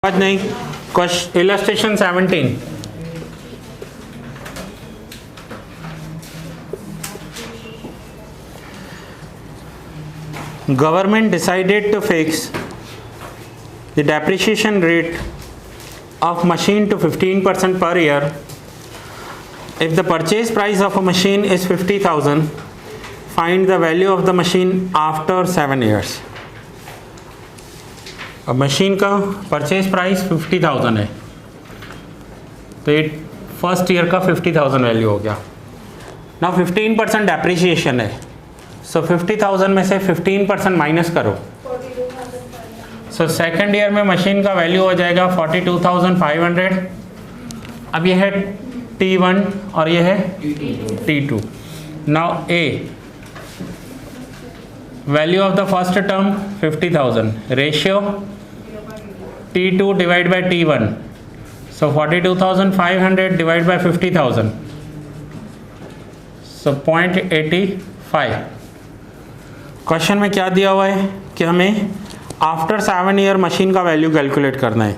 आज नहीं। Illustration 17। Government decided to fix the depreciation rate of machine to 15% per year. If the purchase price of a machine is 50,000, find the value of the machine after 7 years. अब machine का purchase price 50,000 है, तो ये first year का 50,000 value हो गया। ना 15% depreciation है, सो 50,000 में से 15% माइनस करो, सो सेकेंड ईयर में मशीन का वैल्यू हो जाएगा 42,500। अब ये है T1 और ये है T2। Now A value of the first term 50,000, ratio T2 divide by T1, so 42,500 divide by 50,000, so 0.85। Question में क्या दिया हुआ है कि हमें आफ्टर 7 ईयर मशीन का वैल्यू कैलकुलेट करना है।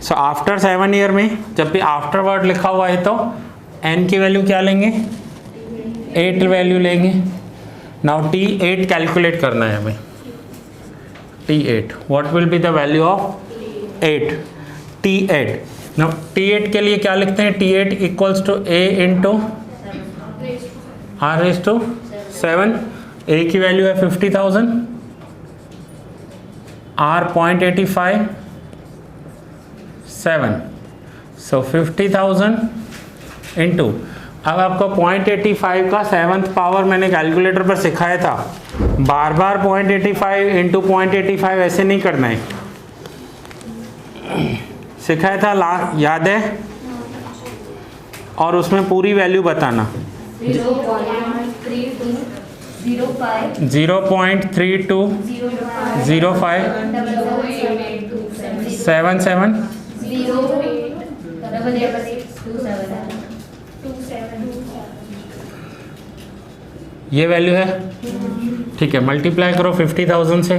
सो आफ्टर 7 ईयर में जब भी आफ्टर वर्ड लिखा हुआ है तो n की वैल्यू क्या लेंगे, 8 वैल्यू लेंगे। नाउ T8 कैलकुलेट करना है हमें। T8 what will be the value of 8? T8 now T8 के लिए क्या लिखते हैं, T8 equals to A into R raise to 7। A की वैल्यू है 50,000, R 0.85, 7, सो 50,000 इंटू, अब आपको 0.85 का 7th पावर मैंने कैलकुलेटर पर सिखाया था, बार बार 0.85 इंटू 0.85 ऐसे नहीं करना है, सिखाया था याद है, और उसमें पूरी वैल्यू बताना। 0.3205 77 ये वैल्यू है, ठीक है। मल्टीप्लाई करो 50,000 से,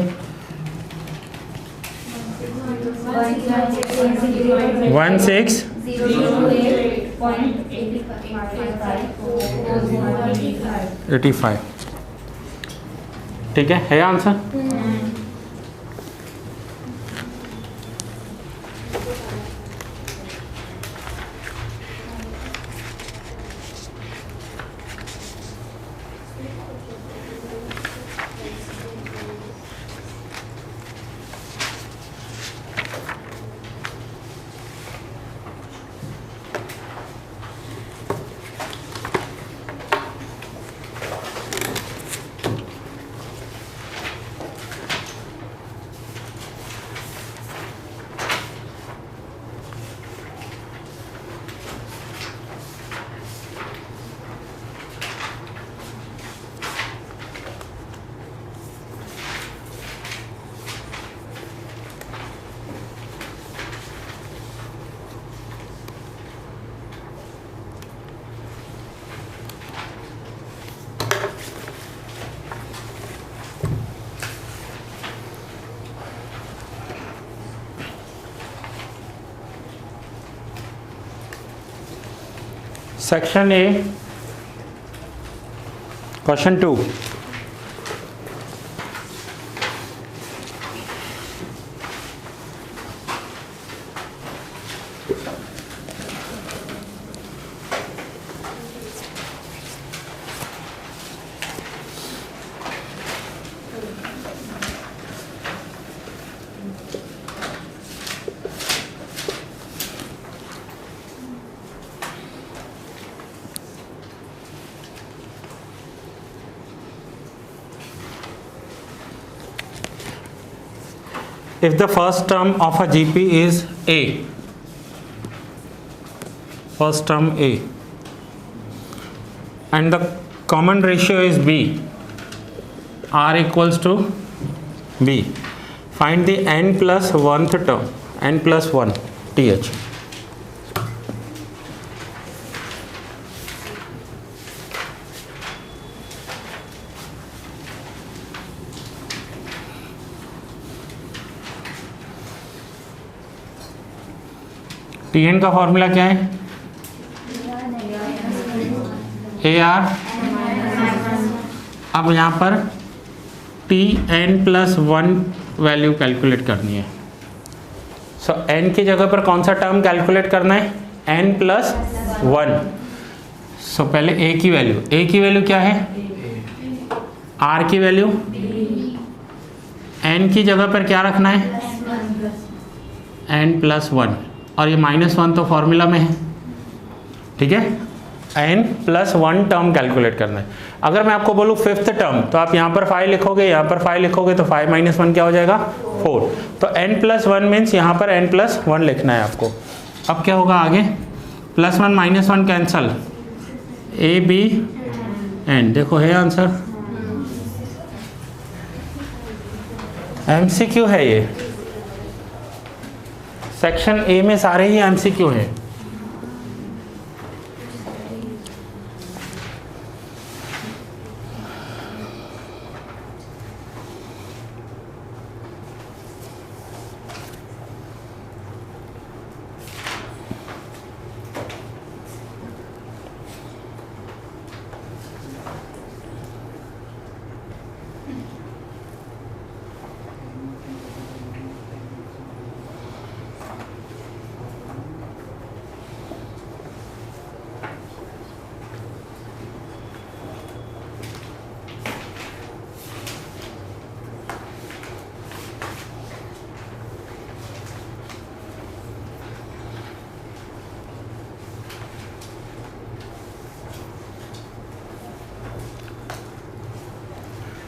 1685, ठीक है answer. Section A, question 2। If the first term of a GP is A, first term A, and the common ratio is B, R equals to B, find the n plus 1th term, n plus 1 TH. T N का formula क्या है? A R. अब यहाँ पर T N plus 1 value calculate करनी है। सो N की जगह पर कौन सा टर्म कैलकुलेट करना है? N plus 1। सो पहले ए की वैल्यू क्या है? आर की वैल्यू। एन की जगह पर क्या रखना है? एन प्लस 1, और ये -1 तो फॉर्मूला में है, ठीक है। एन प्लस 1 टर्म कैलकुलेट करना है। अगर मैं आपको बोलूँ 5th टर्म, तो आप यहाँ पर 5 लिखोगे, यहाँ पर 5 लिखोगे, तो 5 - 1 क्या हो जाएगा? 4। तो n प्लस 1 मीन्स यहाँ पर n प्लस 1 लिखना है आपको। अब क्या होगा आगे? +1 - 1 कैंसल, ए बी एन। देखो है आंसर। MCQ है ये, सेक्शन ए में सारे ही MCQ है।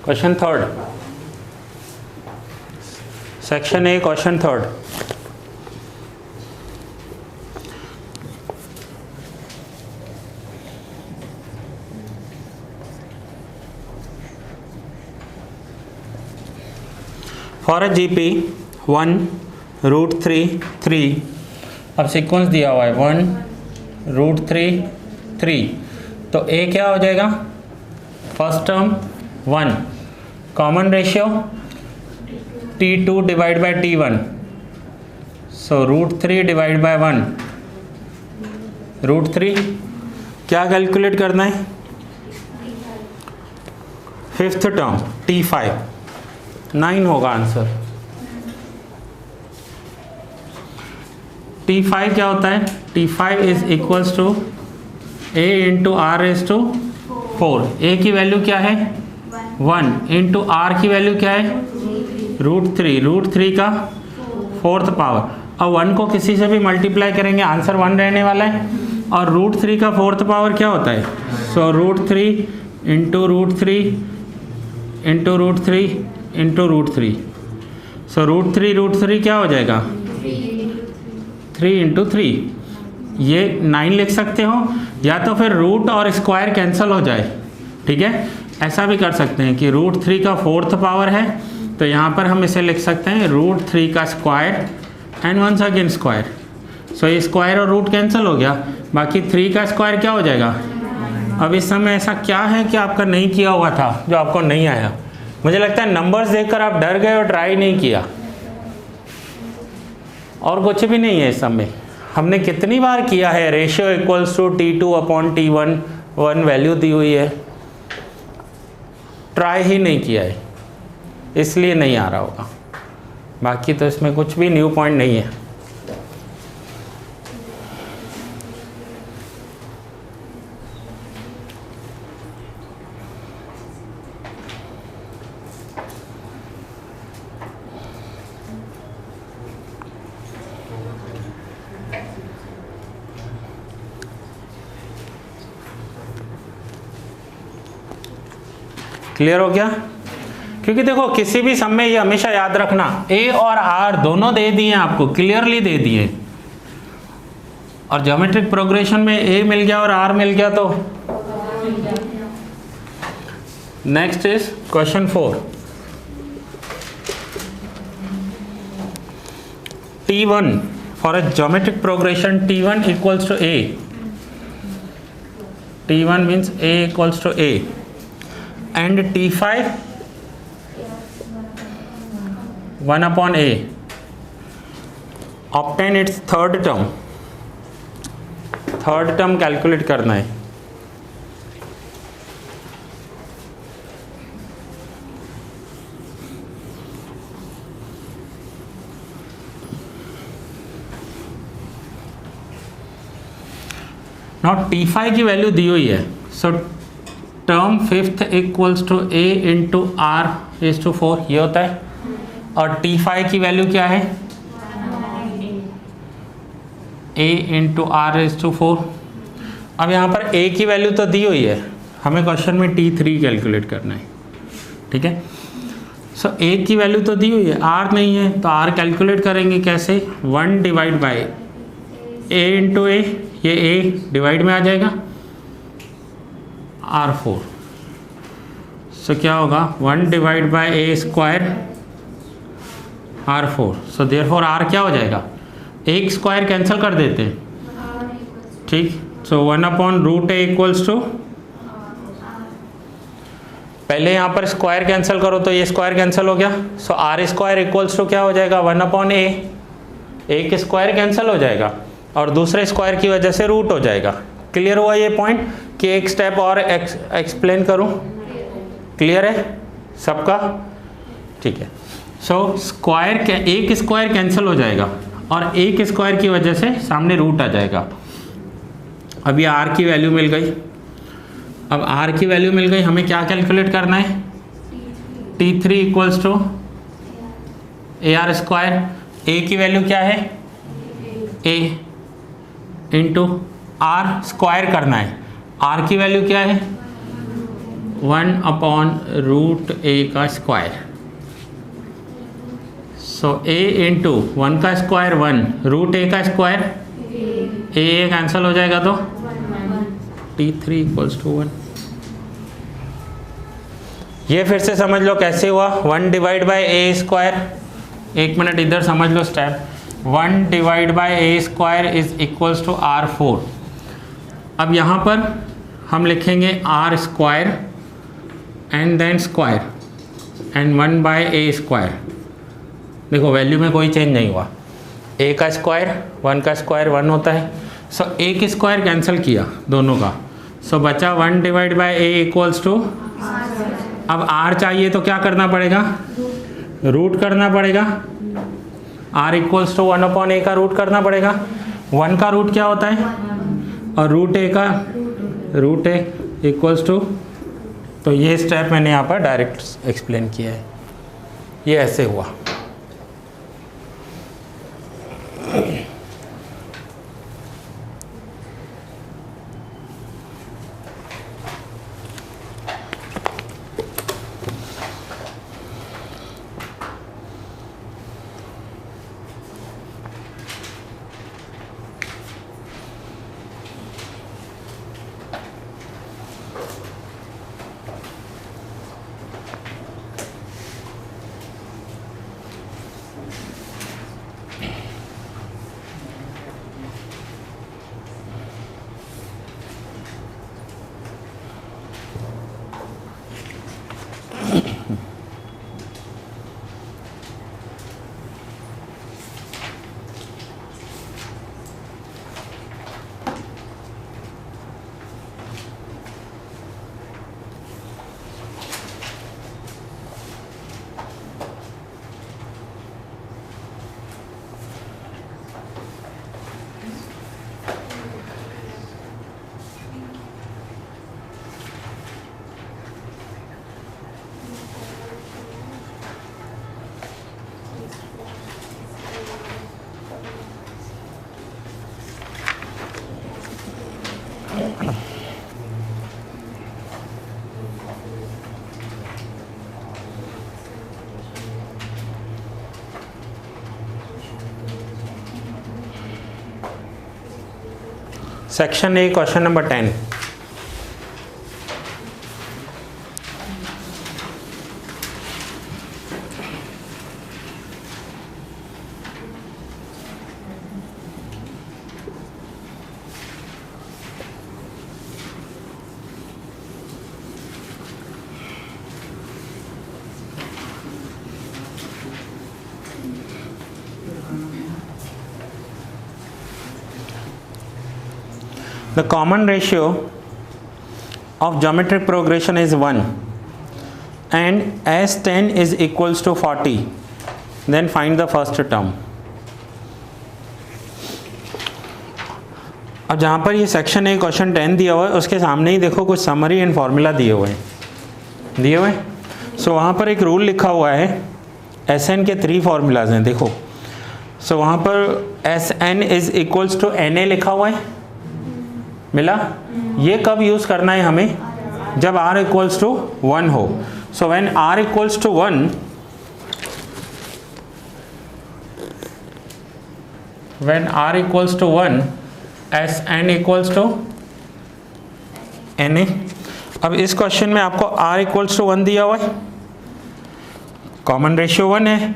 Question 3rd, section A, question 3rd। For a GP 1 √3 3। अब सीक्वेंस दिया हुआ है 1 √3 3, तो ए क्या हो जाएगा? First term 1, common ratio T2 divide by T1, so √3 divide by 1, √3। क्या कैलकुलेट करना है? 5th टर्म T5, 9 होगा आंसर। T5 क्या होता है? T5 is equals to A into R⁴। A की वैल्यू क्या है? 1 इंटू R की वैल्यू क्या है? √3 का 4th पावर। अब 1 को किसी से भी मल्टीप्लाई करेंगे, आंसर 1 रहने वाला है। और √3 का 4th पावर क्या होता है? सो √3 इंटू √3 इंटू √3 इंटू √3, सो √3 क्या हो जाएगा? 3 इंटू 3। ये 9 लिख सकते हो, या तो फिर रूट और स्क्वायर कैंसिल हो जाए, ठीक है। ऐसा भी कर सकते हैं कि √3 का 4th पावर है, तो यहाँ पर हम इसे लिख सकते हैं √3 का square and once again square. So ये स्क्वायर और रूट कैंसिल हो गया, बाकी 3 का स्क्वायर क्या हो जाएगा? अब इस समय ऐसा क्या है कि आपका नहीं किया हुआ था जो आपको नहीं आया? मुझे लगता है नंबर्स देखकर आप डर गए और ट्राई नहीं किया, और कुछ भी नहीं है इस समय। हमने कितनी बार किया है? Ratio equals to T2/T1, 1 value दी हुई है, ट्राई ही नहीं किया है, इसलिए नहीं आ रहा होगा। बाकी तो इसमें कुछ भी न्यू पॉइंट नहीं है। क्लियर हो गया? क्योंकि देखो किसी भी सम में ये हमेशा याद रखना, ए और आर दोनों दे दिए आपको, क्लियरली दे दिए, और ज्योमेट्रिक प्रोग्रेशन में ए मिल गया और आर मिल गया। तो next is question 4। T1 for a geometric progression T1 equals to A, T1 means A equals to A, and T5 1/A, obtain its 3rd term। Third term calculate करना है। Now T5 की value दी हुई है, so term fifth equals to A into R is to 4 ये होता है, और T5 की वैल्यू क्या है, A into R is to 4। अब यहाँ पर A की वैल्यू तो दी हुई है, हमें क्वेश्चन में T3 कैलकुलेट करना है, ठीक है। सो A की वैल्यू तो दी हुई है, R नहीं है, तो R कैलकुलेट करेंगे कैसे, 1 divide by A into A, ये A डिवाइड में आ जाएगा, R4। सो क्या होगा, 1 divide by A square R4। So therefore R क्या हो जाएगा, एक स्क्वायर कैंसिल कर देते हैं, ठीक। सो 1/√A इक्वल्स टू, पहले यहाँ पर स्क्वायर कैंसिल करो तो ये स्क्वायर कैंसिल हो गया, सो R स्क्वायर इक्वल्स टू क्या हो जाएगा, 1/A, एक स्क्वायर कैंसिल हो जाएगा और दूसरे स्क्वायर की वजह से रूट हो जाएगा। क्लियर हुआ ये पॉइंट कि एक स्टेप और एक्सप्लेन करूँ, क्लियर है सबका, ठीक है। सो स्क्वायर एक स्क्वायर कैंसिल हो जाएगा और एक स्क्वायर की वजह से सामने रूट आ जाएगा। अब ये R की वैल्यू मिल गई, अब R की वैल्यू मिल गई, हमें क्या कैलकुलेट करना है, T3 equals to AR square, A की वैल्यू क्या है, A इंटू R स्क्वायर करना है, R की वैल्यू क्या है, 1/√A का स्क्वायर। सो A इंटू 1 का स्क्वायर 1, √A का स्क्वायर A कैंसिल हो जाएगा तो T3 इक्वल्स टू 1। ये फिर से समझ लो कैसे हुआ, 1 डिवाइड बाई A स्क्वायर, एक मिनट इधर समझ लो step, 1 divide by A square is equals to R4। अब यहाँ पर हम लिखेंगे R square and then square and 1 by A square. देखो वैल्यू में कोई चेंज नहीं हुआ, A का स्क्वायर 1 का स्क्वायर 1 होता है, सो एक स्क्वायर कैंसिल किया दोनों का, सो बचा 1 divide by A equals to, अब R चाहिए तो क्या करना पड़ेगा, रूट करना पड़ेगा, R इक्वल्स टू 1/A का रूट करना पड़ेगा, 1 का रूट क्या होता है और √A का √A इक्वल्स टू, तो ये स्टेप मैंने यहाँ पर डायरेक्ट एक्सप्लेन किया है, ये ऐसे हुआ। Section A question number 10। The common ratio of geometric progression is 1 and S10 is equals to 40, then find the first term. अब जहाँ पर ये सेक्शन है क्वेश्चन 10 दिया हुआ है, उसके सामने ही देखो कुछ समरी एंड फॉर्मूला दिए हुए हैं सो वहाँ पर एक रूल लिखा हुआ है, SN के 3 फार्मूलाज हैं देखो. सो वहाँ पर SN is equals to NA लिखा हुआ है, मिला. ये कब यूज़ करना है हमें, जब R इक्वल्स टू 1 हो. So when R equals to 1, when R equals to 1, Sn equals to Na. अब इस क्वेश्चन में आपको R equals to 1 दिया हुआ है, कॉमन रेशियो 1 है.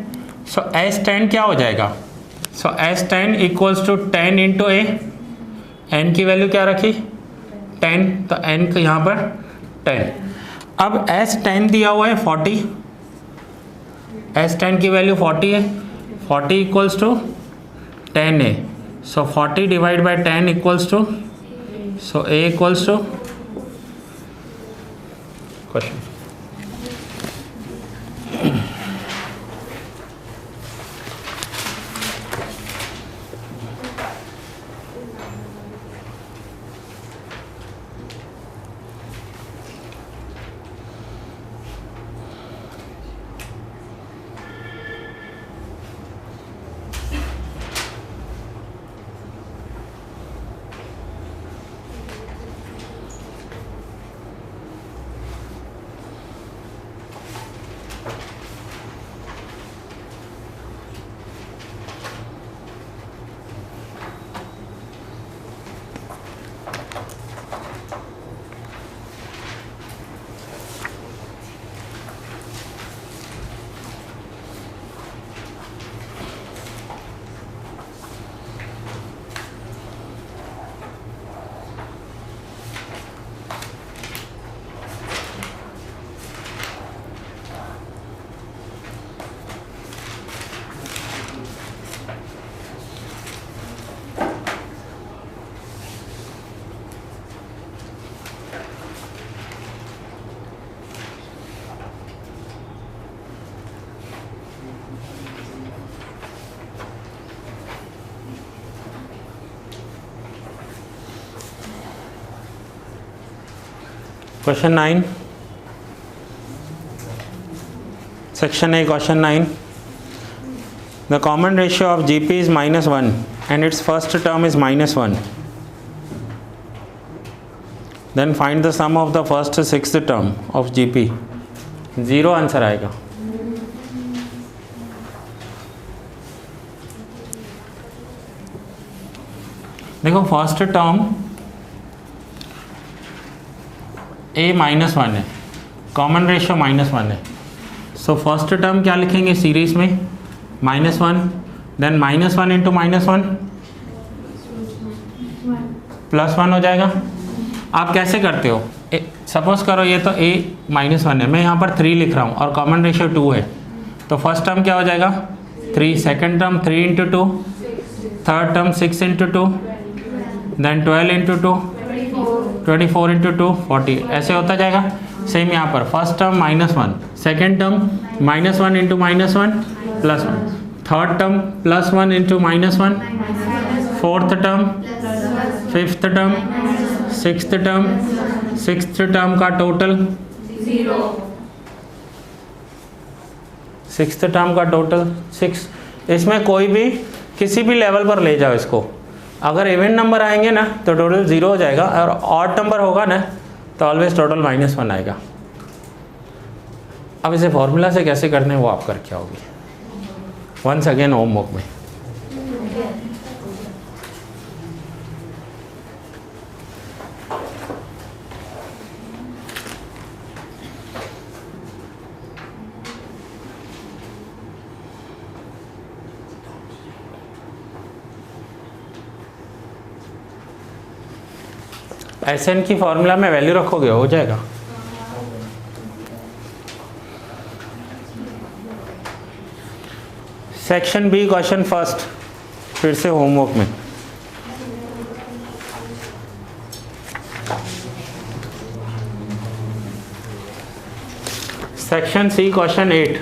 सो S10 क्या हो जाएगा, सो S10 equals to 10 into A. N की वैल्यू क्या रखी 10, तो N को यहाँ पर 10. अब S10 दिया हुआ है 40, S10 की वैल्यू 40 है, 40 इक्वल्स टू 10 है. So 40 divide by 10 equals to, so A equals to question. Question 9, section A, question 9. The common ratio of GP is -1 and its first term is -1. Then find the sum of the first 6th term of GP. 0 answer आएगा. देखो first term A -1 है, common ratio -1 है. So first term क्या लिखेंगे series में -1, then -1 into -1 +1 हो जाएगा. आप कैसे करते हो, सपोज करो ये तो A -1 है, मैं यहाँ पर 3 लिख रहा हूँ और कॉमन रेशियो 2 है, तो फर्स्ट टर्म क्या हो जाएगा 3, second term 3 into 2, third term 6 into 2, then 12 into 2, 24 into 2 40, ऐसे होता जाएगा. सेम यहाँ पर first term -1, second term -1 into -1 +1, third term +1 into -1, fourth term, fifth term, sixth term का टोटल 0, सिक्स्थ टर्म का टोटल 6. इसमें कोई भी किसी भी लेवल पर ले जाओ इसको, अगर इवन नंबर आएंगे ना तो टोटल 0 हो जाएगा, और ऑड नंबर होगा ना तो ऑलवेज टोटल -1 आएगा. अब इसे फॉर्मूला से कैसे करने हैं वो आप करके आओगे वंस अगेन होमवर्क में. SN की फॉर्मूला में वैल्यू रखोगे हो जाएगा. सेक्शन बी क्वेश्चन फर्स्ट, फिर से होमवर्क में. Section C question 8।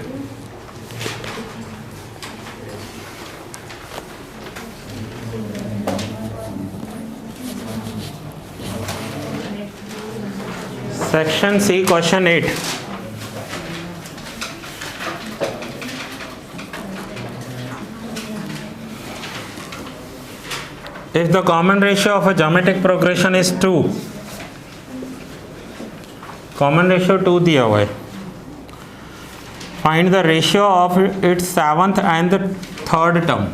Section C question 8। If the common ratio of a geometric progression is 2, common ratio 2 दिया हुआ है, find the ratio of its 7th and the 3rd term।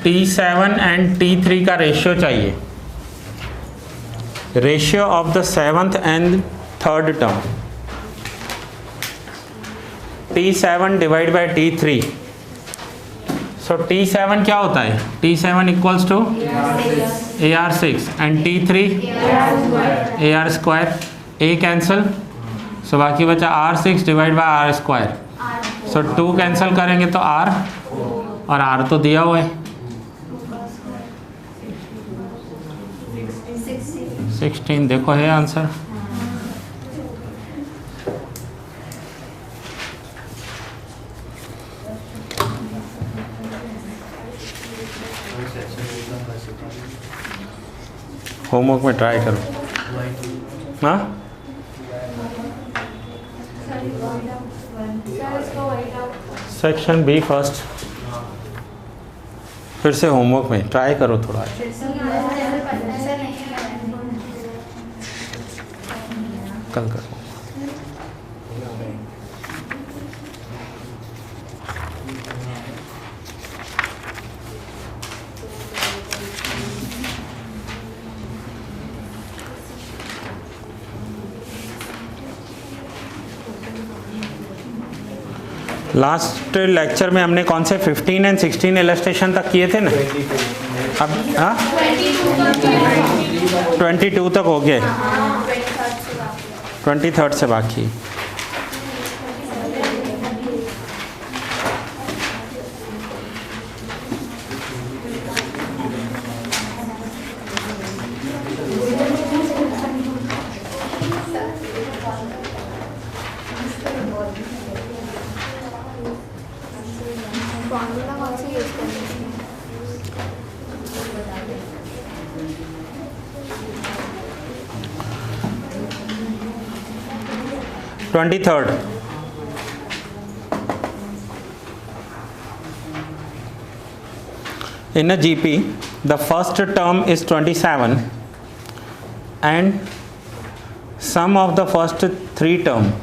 T7 and T3 का ratio चाहिए, ratio of the 7th and 3rd term। T7 divide by T3। So T7 क्या होता है? T7 equals to AR6 and T3 AR square. A cancel, so बाकी बचा R6 divide by R square. So 2 cancel करेंगे तो R, और R तो दिया हुआ है 16। देखो है आंसर। होमवर्क में ट्राई करो। हाँ, सेक्शन बी फर्स्ट, फिर से होमवर्क में ट्राई करो थोड़ा। कल करो। लास्ट लेक्चर में हमने कौन से 15 एंड 16 इलस्ट्रेशन तक किए थे ना? अब हाँ 22 तक हो गए, 23rd से बाकी। फॉर्मूला कौन सी यूज करनी है? 23rd। In a GP, the first term is 27 and sum of the first 3 term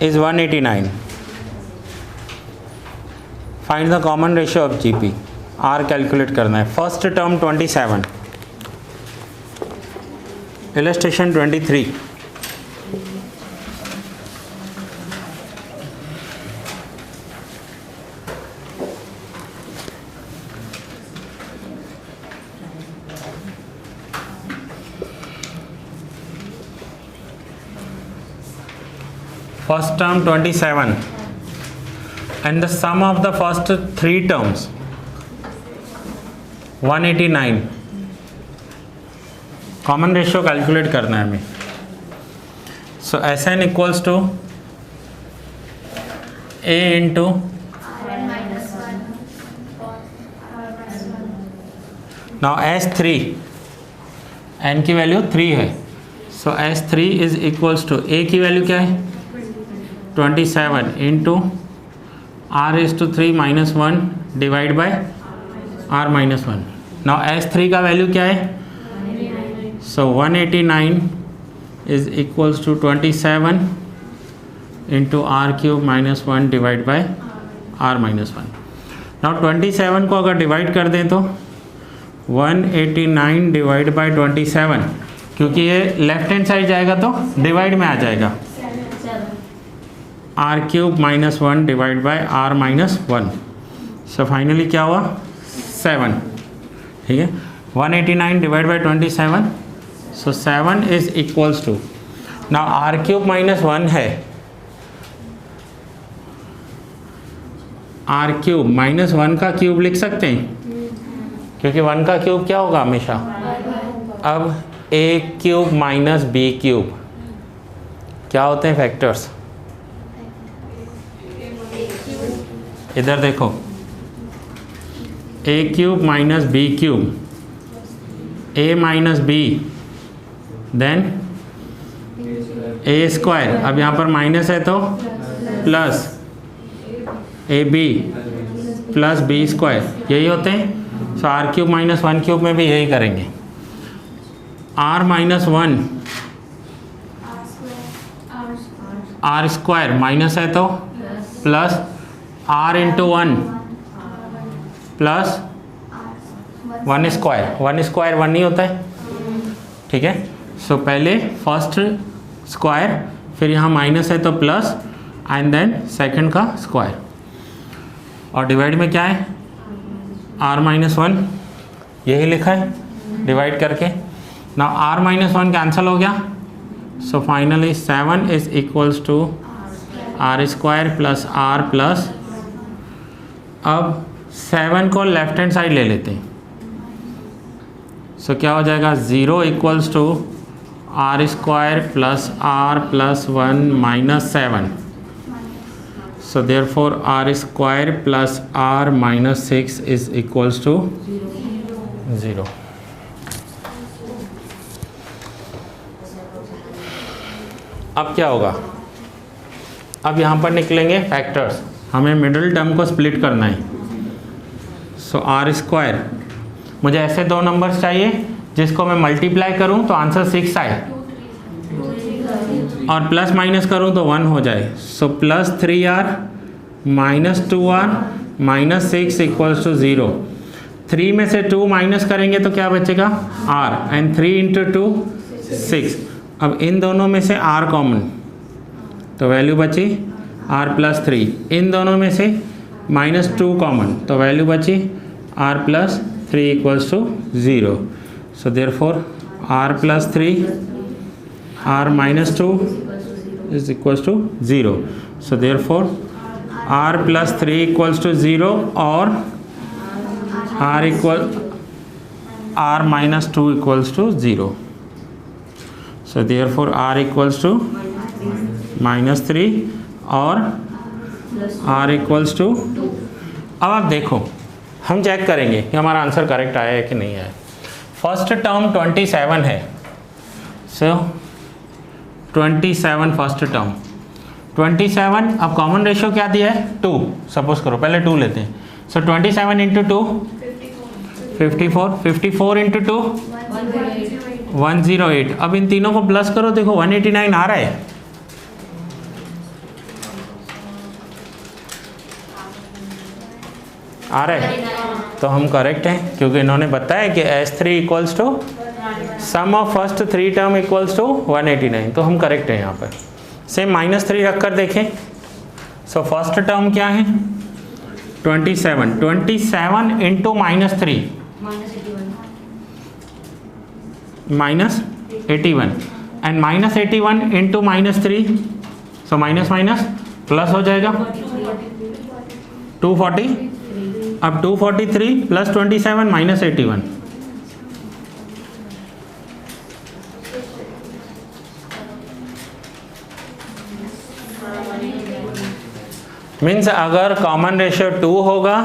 is 189. Find the common ratio of GP। R calculate करना है। First term 27, illustration 23। First term 27 and the sum of the first 3 terms 189। Common ratio calculate करना है हमें। So Sn equals to A into now S3, n की value 3 है। So S3 is equals to A की value क्या है 27 into R is to 3 minus 1 divide by R minus 1। Now S3 का value क्या है? So 189 is equals to 27 into R cube minus 1 divide by R minus 1। Now 27 को अगर divide कर दें तो 189 डिवाइड बाय 27, क्योंकि ये लेफ्ट हैंड साइड जाएगा तो डिवाइड में आ जाएगा। R cube minus 1 divide by R minus 1। So finally क्या हुआ 7। ठीक है, 189 divide by 27, so 7 is equals to, now R cube minus 1 है, R क्यूब माइनस 1 का क्यूब लिख सकते हैं, क्योंकि 1 का क्यूब क्या होगा हमेशा। अब A cube minus B cube क्या होते हैं फैक्टर्स? इधर देखो, A cube minus B cube, A minus B, then A square, अब यहाँ पर माइनस है तो plus A B plus B square, यही होते हैं। So R cube minus 1 cube में भी यही करेंगे। R minus 1 R square, minus है तो plus R into 1 plus 1 square, 1 square 1 ही होता है, ठीक है। सो पहले फर्स्ट स्क्वायर, फिर यहाँ माइनस है तो प्लस, एंड देन सेकंड का स्क्वायर, और डिवाइड में क्या है? आर माइनस 1, यही लिखा है डिवाइड करके। ना आर माइनस 1 कैंसिल हो गया, so finally 7 is equals to R square plus R plus, अब 7 को लेफ्ट हैंड साइड ले लेते हैं, सो क्या हो जाएगा? 0 equals to R square plus R plus 1 minus 7, so therefore r square plus r minus 6 is equals to 0. अब क्या होगा? अब यहाँ पर निकलेंगे फैक्टर्स, हमें मिडिल टर्म को स्प्लिट करना है। सो आर स्क्वायर, मुझे ऐसे दो नंबर्स चाहिए जिसको मैं मल्टीप्लाई करूँ तो आंसर 6 आए, और प्लस माइनस करूँ तो 1 हो जाए। So plus 3r minus 2r minus 6 equals to 0। 3 में से 2 माइनस करेंगे तो क्या बचेगा? r, and 3 into 2 6। अब इन दोनों में से r कॉमन, तो वैल्यू बची r प्लस 3। इन दोनों में से माइनस 2 कॉमन, तो वैल्यू बची r plus 3 equals to 0। So therefore r plus 3 r minus 2 is equals to 0. So therefore r plus 3 equals to 0 or r minus 2 equals to 0. So therefore r equals to minus 3 और r equals to, अब आप देखो, हम check करेंगे कि हमारा answer correct आया है कि नहीं आया। फर्स्ट टर्म 27 है, सो 27 फर्स्ट टर्म 27। अब कॉमन रेशियो क्या दिया है? 2, सपोज करो, पहले 2 लेते हैं। सो 27 इंटू 2 54, 54 इंटू 2 108। अब इन तीनों को प्लस करो, देखो 189 आ रहा है। आ रहा है, तो हम करेक्ट हैं, क्योंकि इन्होंने बताया कि S3 equals to sum of first 3 term equals to 189, तो हम करेक्ट हैं यहाँ पर। सेम -3 रख कर देखें। सो फर्स्ट टर्म क्या है? 27, 27 into -3 -81, and -81 into -3, so minus minus plus हो जाएगा 240। अब 243 प्लस 27 माइनस 81, मीन्स अगर कॉमन रेशियो 2 होगा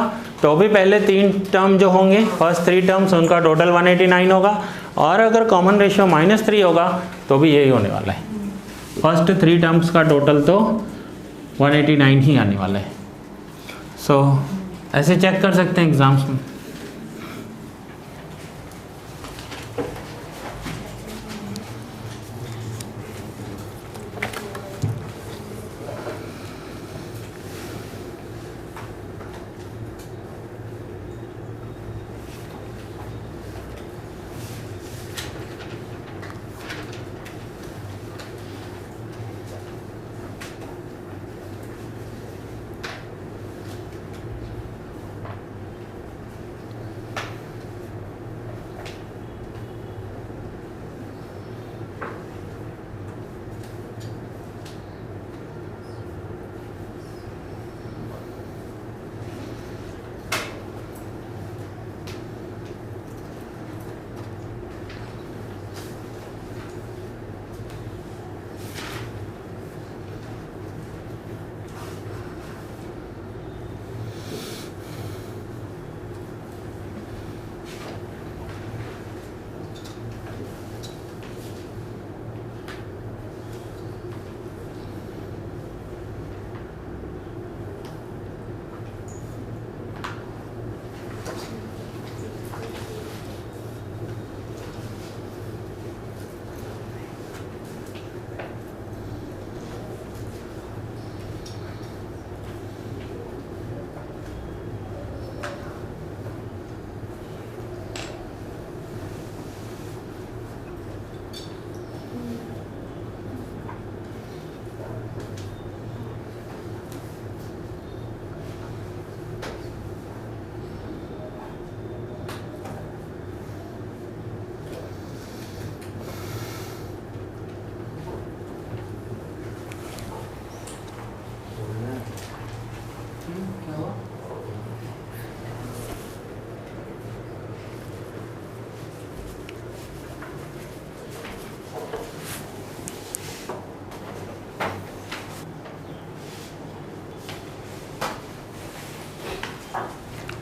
तो भी पहले 3 टर्म जो होंगे, फर्स्ट 3 टर्म्स, उनका टोटल 189 होगा, और अगर कॉमन रेशियो -3 होगा तो भी यही होने वाला है। फर्स्ट 3 टर्म्स का टोटल तो 189 ही आने वाला है। सो ऐसे चेक कर सकते हैं एग्जाम्स में।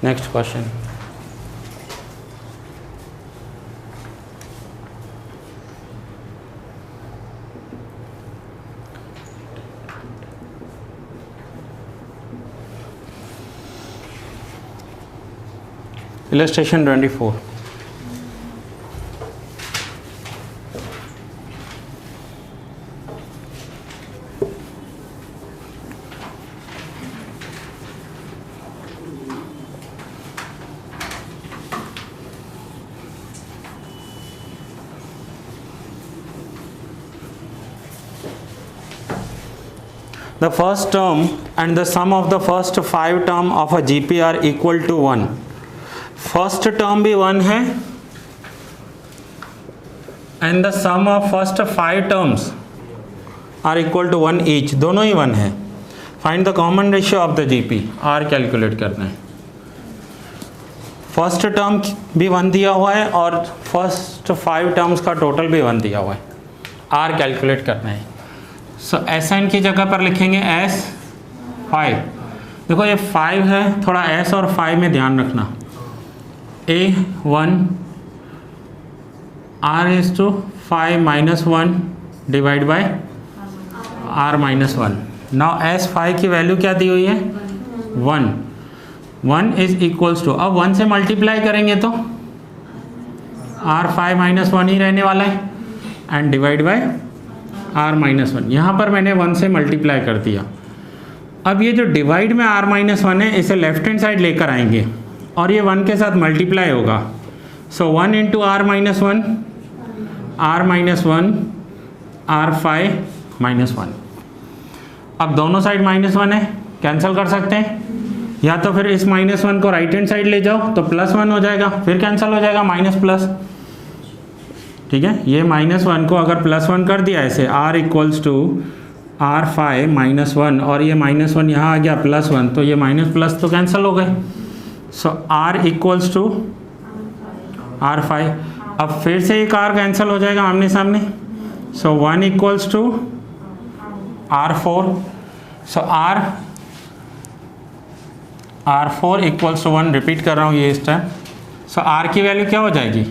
Next question. Illustration 24. The first term and the sum of the first 5 term of a GP are equal to 1. First term भी 1 है and the sum of first 5 terms are equal to 1 each, दोनों ही 1 है. Find the common ratio of the GP. R calculate करना है. First term भी 1 दिया हुआ है और फर्स्ट 5 टर्म्स का टोटल भी 1 दिया हुआ है. आर कैलकुलेट करना है. सो एस एन की जगह पर लिखेंगे एस 5. देखो ये 5 है, थोड़ा एस और 5 में ध्यान रखना. A1 R is to 5 minus 1 divide by R minus 1. Now S5 की वैल्यू क्या दी हुई है 1. 1 इज इक्वल्स टू, अब 1 से मल्टीप्लाई करेंगे तो R5 माइनस 1 ही रहने वाला है and divide by R minus 1. यहाँ पर मैंने 1 से मल्टीप्लाई कर दिया. अब ये जो डिवाइड में R माइनस 1 है इसे लेफ्ट हैंड साइड लेकर आएंगे और ये 1 के साथ मल्टीप्लाई होगा. सो 1 into R minus 1, R minus 1, R5 minus 1. अब दोनों साइड माइनस 1 है, कैंसिल कर सकते हैं. या तो फिर इस माइनस 1 को राइट हैंड साइड ले जाओ तो प्लस 1 हो जाएगा, फिर कैंसिल हो जाएगा माइनस प्लस. ठीक है, ये माइनस 1 को अगर प्लस 1 कर दिया ऐसे R equals to R5 minus 1 और ये माइनस 1 यहाँ आ गया प्लस 1, तो ये माइनस प्लस तो कैंसिल हो गए. सो R इक्वल्स टू R5. अब फिर से एक R कैंसिल हो जाएगा आमने सामने. So 1 equals to R4. So R4 equals to 1. Repeat कर रहा हूँ ये इस टाइम. सो R की वैल्यू क्या हो जाएगी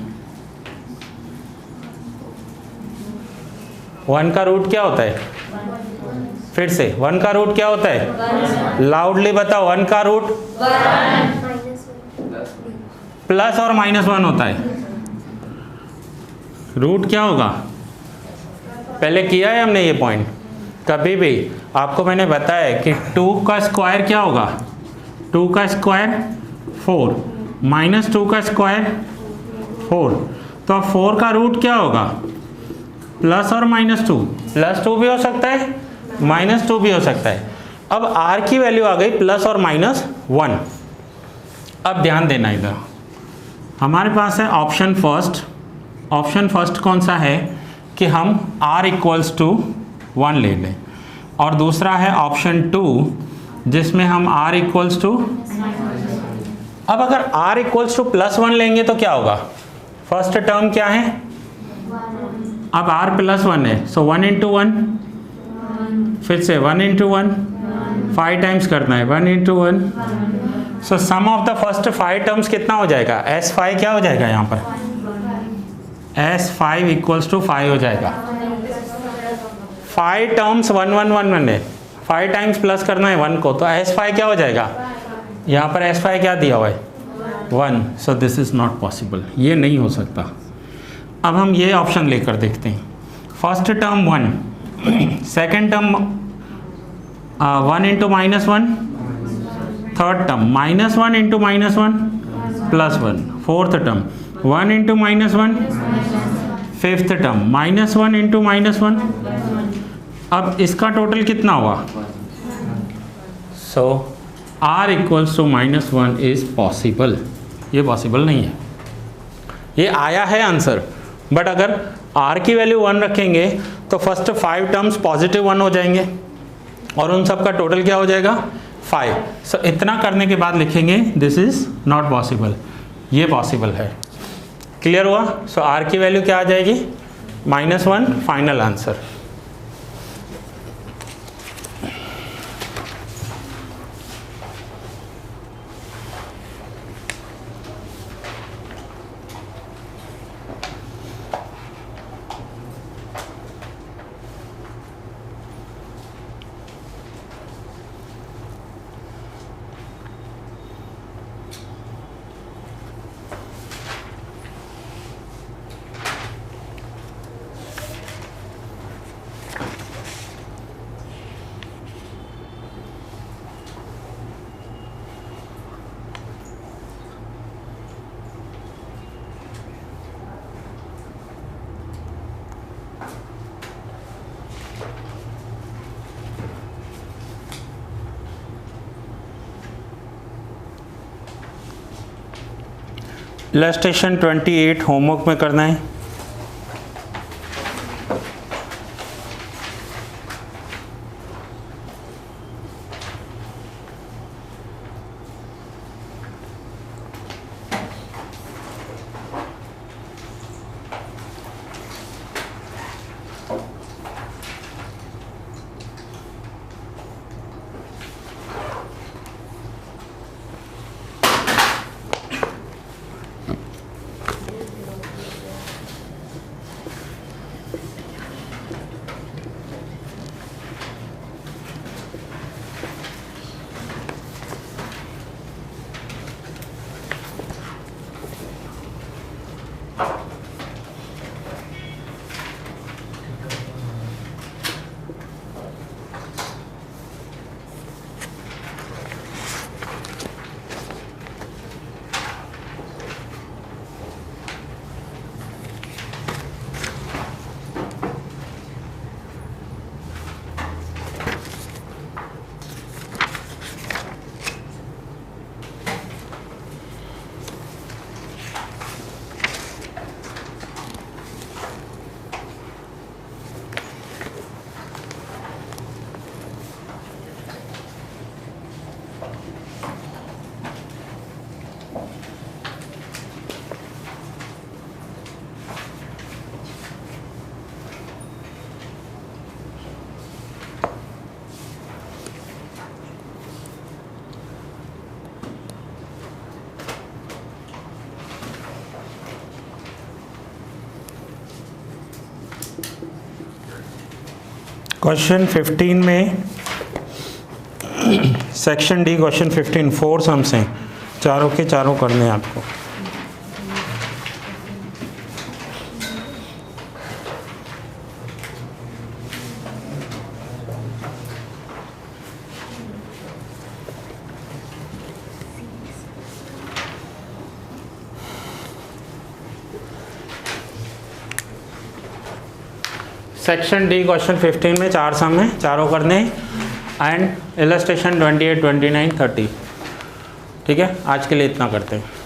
1 का रूट क्या होता है. फिर से 1 का रूट क्या होता है, लाउडली बताओ. 1 का रूट प्लस और माइनस 1 होता है. रूट क्या होगा, पहले किया है हमने ये पॉइंट. कभी भी आपको मैंने बताया कि 2 का स्क्वायर क्या होगा, 2 का स्क्वायर 4 माइनस 2 का स्क्वायर 4. तो अब 4 का रूट क्या होगा प्लस और माइनस 2. प्लस 2 भी हो सकता है, माइनस 2 भी हो सकता है. अब R की वैल्यू आ गई प्लस और माइनस 1. अब ध्यान देना इधर, हमारे पास है ऑप्शन फर्स्ट. ऑप्शन फर्स्ट कौन सा है कि हम R इक्वल्स टू 1 ले लें, और दूसरा है ऑप्शन 2 जिसमें हम R इक्वल्स टू. अब अगर R इक्वल्स टू प्लस 1 लेंगे तो क्या होगा, फर्स्ट टर्म क्या है, अब R प्लस 1 है. सो 1 इंटू 1, फिर से 1 इंटू 1, 5 टाइम्स करना है 1 into 1. So sum of the first 5 terms कितना हो जाएगा, S5 क्या हो जाएगा यहाँ पर, S5 इक्वल्स टू 5 हो जाएगा. 5 टर्म्स 1 1 1 1 है, 5 टाइम्स प्लस करना है 1 को, तो S5 क्या हो जाएगा, यहाँ पर S5 क्या दिया हुआ है 1. So this is not possible, ये नहीं हो सकता. अब हम ये ऑप्शन लेकर देखते हैं. First term 1, second term 1 into minus 1, third term minus 1 into minus 1 plus 1, fourth term 1 into minus 1, fifth term minus 1 into minus 1. अब इसका टोटल कितना हुआ. So R equals to minus 1 is possible. ये पॉसिबल नहीं है, ये आया है आंसर, बट अगर R की वैल्यू 1 रखेंगे तो फर्स्ट 5 टर्म्स पॉजिटिव 1 हो जाएंगे और उन सब का टोटल क्या हो जाएगा 5. सो इतना करने के बाद लिखेंगे दिस इज नॉट पॉसिबल, ये पॉसिबल है. क्लियर हुआ. सो R की वैल्यू क्या आ जाएगी -1. Final answer. इलस्ट्रेशन 28 होमवर्क में करना है। क्वेश्चन 15 में सेक्शन डी क्वेश्चन 15 4 सम्स हैं, चारों के चारों करने हैं आपको। सेक्शन डी क्वेश्चन 15 में 4 सम है, चारों करने एंड इलस्ट्रेशन 28, 29, 30। ठीक है, आज के लिए इतना करते हैं।